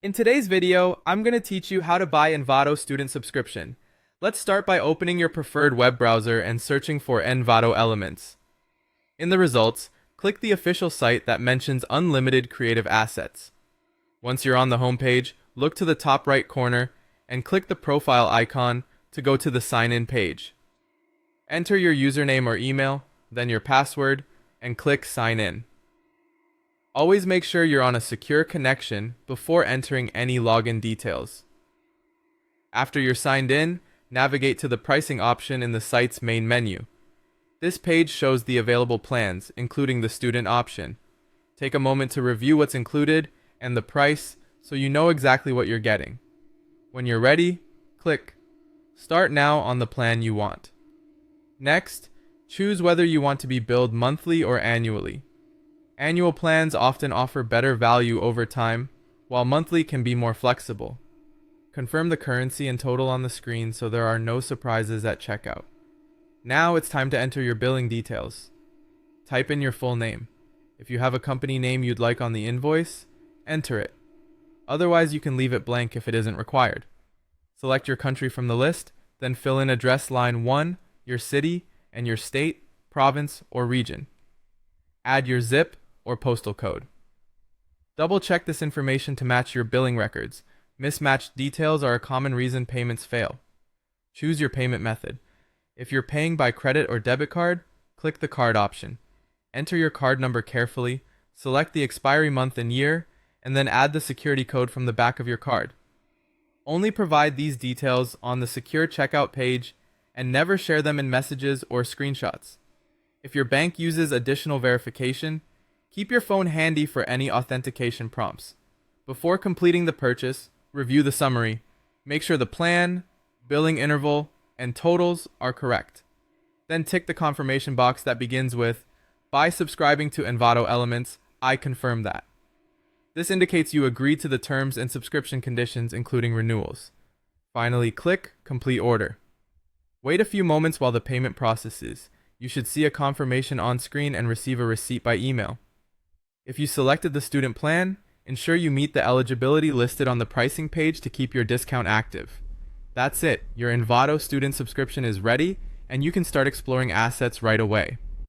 In today's video, I'm going to teach you how to buy Envato student subscription. Let's start by opening your preferred web browser and searching for Envato elements. In the results, click the official site that mentions unlimited creative assets. Once you're on the homepage, look to the top right corner and click the profile icon to go to the sign-in page. Enter your username or email, then your password, and click Sign In. Always make sure you're on a secure connection before entering any login details. After you're signed in, navigate to the pricing option in the site's main menu. This page shows the available plans, including the student option. Take a moment to review what's included and the price so you know exactly what you're getting. When you're ready, click Start Now on the plan you want. Next, choose whether you want to be billed monthly or annually. Annual plans often offer better value over time, while monthly can be more flexible. Confirm the currency and total on the screen so there are no surprises at checkout. Now it's time to enter your billing details. Type in your full name. If you have a company name you'd like on the invoice, enter it. Otherwise, you can leave it blank if it isn't required. Select your country from the list, then fill in address line 1, your city, and your state, province, or region. Add your zip or postal code. Double check this information to match your billing records. Mismatched details are a common reason payments fail. Choose your payment method. If you're paying by credit or debit card, click the card option. Enter your card number carefully, select the expiry month and year, and then add the security code from the back of your card. Only provide these details on the secure checkout page and never share them in messages or screenshots. If your bank uses additional verification, keep your phone handy for any authentication prompts. Before completing the purchase, review the summary. Make sure the plan, billing interval, and totals are correct. Then tick the confirmation box that begins with, "By subscribing to Envato Elements, I confirm that." This indicates you agree to the terms and subscription conditions, including renewals. Finally, click Complete Order. Wait a few moments while the payment processes. You should see a confirmation on screen and receive a receipt by email. If you selected the student plan, ensure you meet the eligibility listed on the pricing page to keep your discount active. That's it, your Envato student subscription is ready, and you can start exploring assets right away.